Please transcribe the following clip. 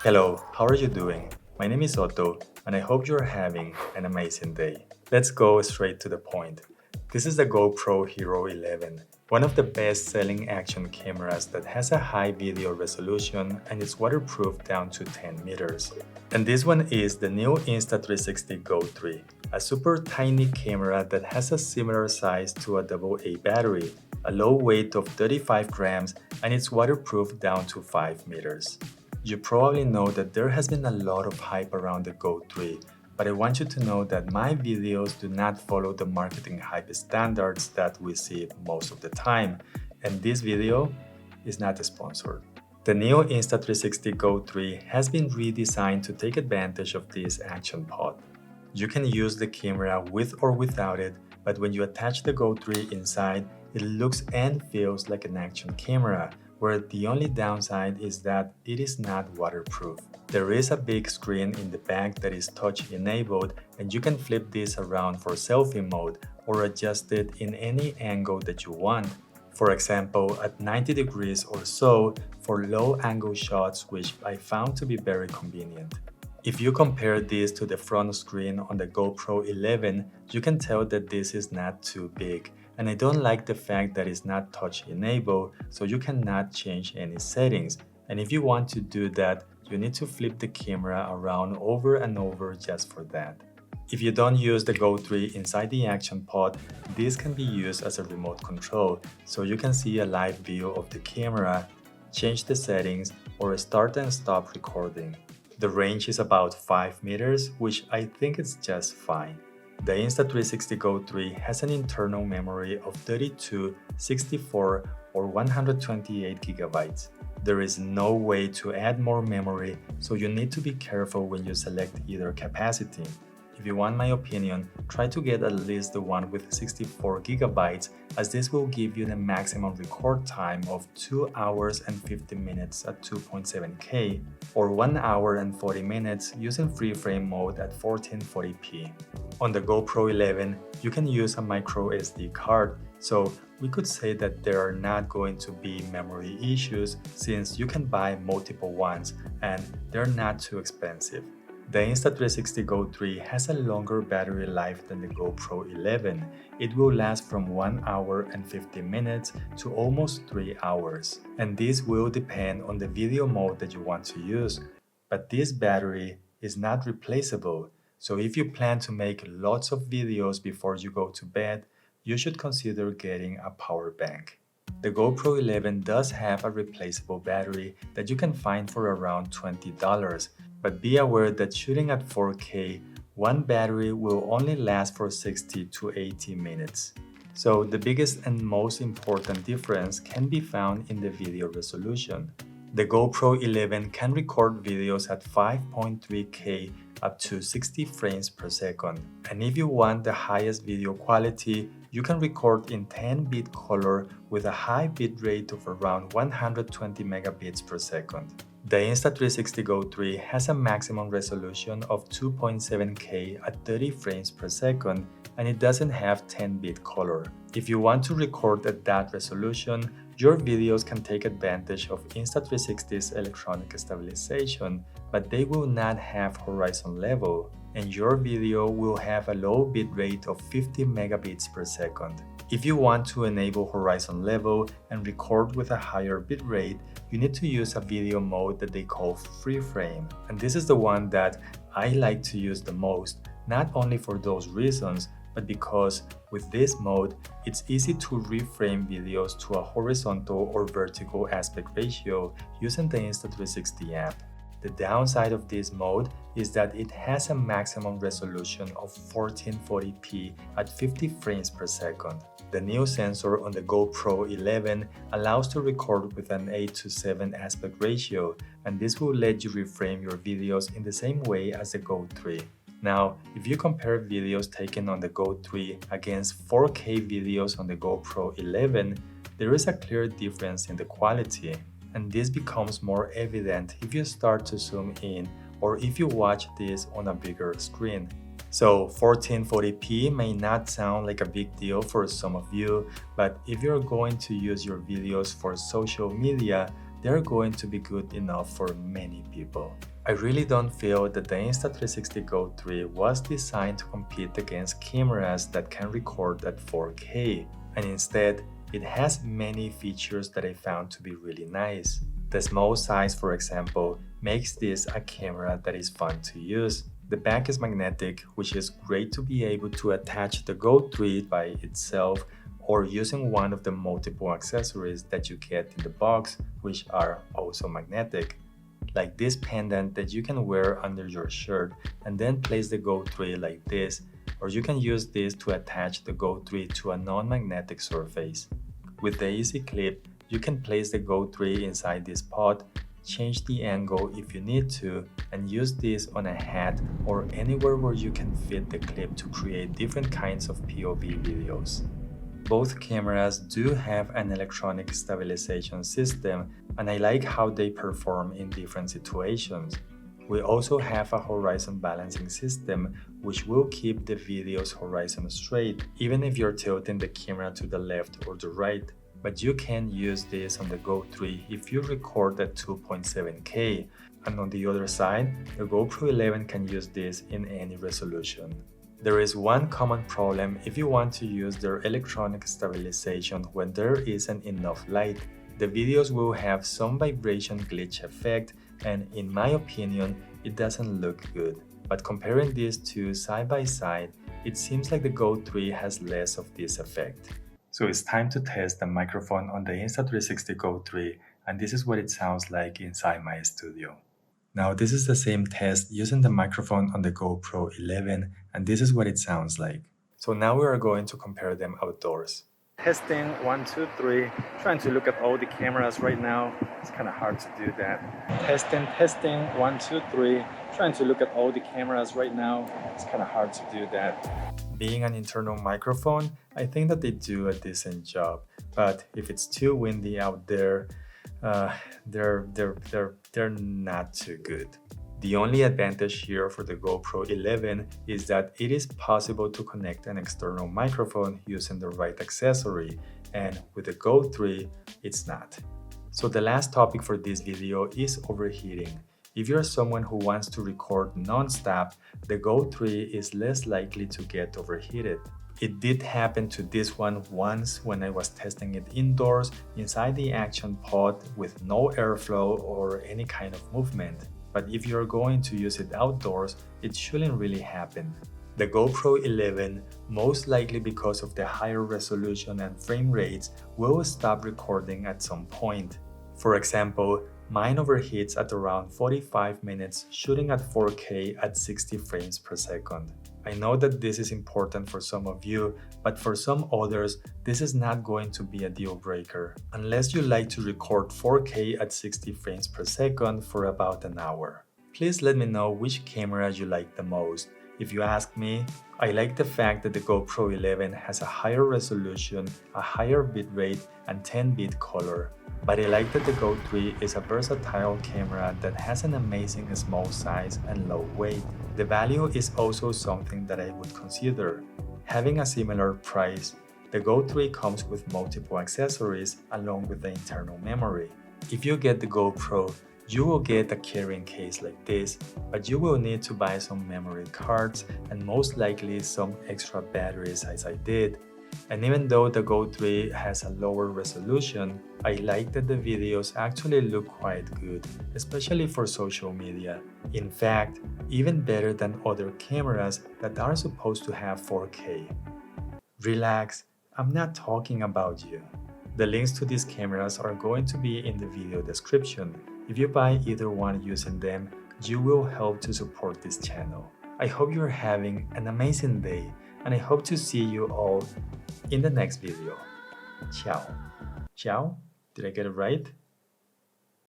Hello, how are you doing? My name is Otto, and I hope you're having an amazing day. Let's go straight to the point. This is the GoPro Hero 11, one of the best-selling action cameras that has a high video resolution and is waterproof down to 10 meters. And this one is the new Insta360 GO3, a super tiny camera that has a similar size to a AA battery, a low weight of 35 grams, and it's waterproof down to 5 meters. You probably know that there has been a lot of hype around the GO3, but I want you to know that my videos do not follow the marketing hype standards that we see most of the time, and this video is not sponsored. The new Insta360 GO3 has been redesigned to take advantage of this action pod. You can use the camera with or without it, but when you attach the GO3 inside, it looks and feels like an action camera, where the only downside is that it is not waterproof. There is a big screen in the back that is touch enabled, and you can flip this around for selfie mode or adjust it in any angle that you want. For example, at 90 degrees or so for low angle shots, which I found to be very convenient. If you compare this to the front screen on the GoPro 11, you can tell that this is not too big, and I don't like the fact that it's not touch enabled, so you cannot change any settings. And if you want to do that, you need to flip the camera around over and over just for that. If you don't use the GO3 inside the action pod, this can be used as a remote control, so you can see a live view of the camera, change the settings, or start and stop recording. The range is about 5 meters, which I think is just fine. The Insta360 GO3 has an internal memory of 32, 64, or 128 gigabytes. There is no way to add more memory, so you need to be careful when you select either capacity. If you want my opinion, try to get at least the one with 64 gigabytes, as this will give you the maximum record time of 2 hours and 50 minutes at 2.7K, or 1 hour and 40 minutes using free frame mode at 1440p. On the GoPro 11, you can use a micro SD card, so we could say that there are not going to be memory issues since you can buy multiple ones and they're not too expensive. The Insta360 GO3 has a longer battery life than the GoPro 11. It will last from 1 hour and 50 minutes to almost 3 hours. And this will depend on the video mode that you want to use. But this battery is not replaceable, so if you plan to make lots of videos before you go to bed, you should consider getting a power bank. The GoPro 11 does have a replaceable battery that you can find for around $20, but be aware that shooting at 4K, one battery will only last for 60 to 80 minutes. So the biggest and most important difference can be found in the video resolution. The GoPro 11 can record videos at 5.3K up to 60 frames per second. And if you want the highest video quality, you can record in 10-bit color with a high bitrate of around 120 megabits per second. The Insta360 GO3 has a maximum resolution of 2.7K at 30 frames per second, and it doesn't have 10-bit color. If you want to record at that resolution, your videos can take advantage of Insta360's electronic stabilization, but they will not have horizon level, and your video will have a low bitrate of 50 megabits per second. If you want to enable horizon level and record with a higher bitrate, you need to use a video mode that they call free frame, and this is the one that I like to use the most, not only for those reasons, but because with this mode, it's easy to reframe videos to a horizontal or vertical aspect ratio using the Insta360 app. The downside of this mode is that it has a maximum resolution of 1440p at 50 frames per second. The new sensor on the GoPro 11 allows to record with an 8:7 aspect ratio, and this will let you reframe your videos in the same way as the GO3. Now, if you compare videos taken on the GO3 against 4K videos on the GoPro 11, there is a clear difference in the quality, and this becomes more evident if you start to zoom in or if you watch this on a bigger screen. So 1440p may not sound like a big deal for some of you, but if you're going to use your videos for social media, they're going to be good enough for many people. I really don't feel that the Insta360 GO3 was designed to compete against cameras that can record at 4K, and instead, it has many features that I found to be really nice. The small size, for example, makes this a camera that is fun to use. The back is magnetic, which is great to be able to attach the GO3 by itself or using one of the multiple accessories that you get in the box, which are also magnetic. Like this pendant that you can wear under your shirt and then place the GO3 like this, or you can use this to attach the GO3 to a non-magnetic surface. With the easy clip, you can place the GO3 inside this pot, change the angle if you need to, and use this on a hat or anywhere where you can fit the clip to create different kinds of POV videos. Both cameras do have an electronic stabilization system, and I like how they perform in different situations. We also have a horizon balancing system which will keep the video's horizon straight even if you're tilting the camera to the left or the right. But you can use this on the GO3 if you record at 2.7K, and on the other side, the GoPro 11 can use this in any resolution. There is one common problem if you want to use their electronic stabilization when there isn't enough light. The videos will have some vibration glitch effect, and in my opinion, it doesn't look good. But comparing these two side by side, it seems like the GO3 has less of this effect. So it's time to test the microphone on the Insta360 GO3, and this is what it sounds like inside my studio. Now this is the same test using the microphone on the GoPro 11, and this is what it sounds like. So now we are going to compare them outdoors. Testing 1, 2, 3, trying to look at all the cameras right now. It's kind of hard to do that. Testing 1, 2, 3, trying to look at all the cameras right now. It's kind of hard to do that. Being an internal microphone, I think that they do a decent job, but if it's too windy out there, they're not too good. The only advantage here for the GoPro 11 is that it is possible to connect an external microphone using the right accessory, and with the GO3, it's not. So the last topic for this video is overheating. If you're someone who wants to record non-stop, the GO3 is less likely to get overheated. It did happen to this one once when I was testing it indoors inside the action pod with no airflow or any kind of movement. But if you're going to use it outdoors, it shouldn't really happen. The GoPro 11, most likely because of the higher resolution and frame rates, will stop recording at some point. For example, mine overheats at around 45 minutes shooting at 4K at 60 frames per second. I know that this is important for some of you, but for some others, this is not going to be a deal breaker, unless you like to record 4K at 60 frames per second for about an hour. Please let me know which camera you like the most. If you ask me, I like the fact that the GoPro 11 has a higher resolution, a higher bitrate, and 10-bit color. But I like that the GO3 is a versatile camera that has an amazing small size and low weight. The value is also something that I would consider. Having a similar price, the GO3 comes with multiple accessories along with the internal memory. If you get the GoPro, you will get a carrying case like this, but you will need to buy some memory cards and most likely some extra batteries as I did. And even though the GO3 has a lower resolution, I like that the videos actually look quite good, especially for social media. In fact, even better than other cameras that are supposed to have 4K. Relax, I'm not talking about you. The links to these cameras are going to be in the video description. If you buy either one using them, you will help to support this channel. I hope you're having an amazing day, and I hope to see you all in the next video. Ciao. Ciao? Did I get it right?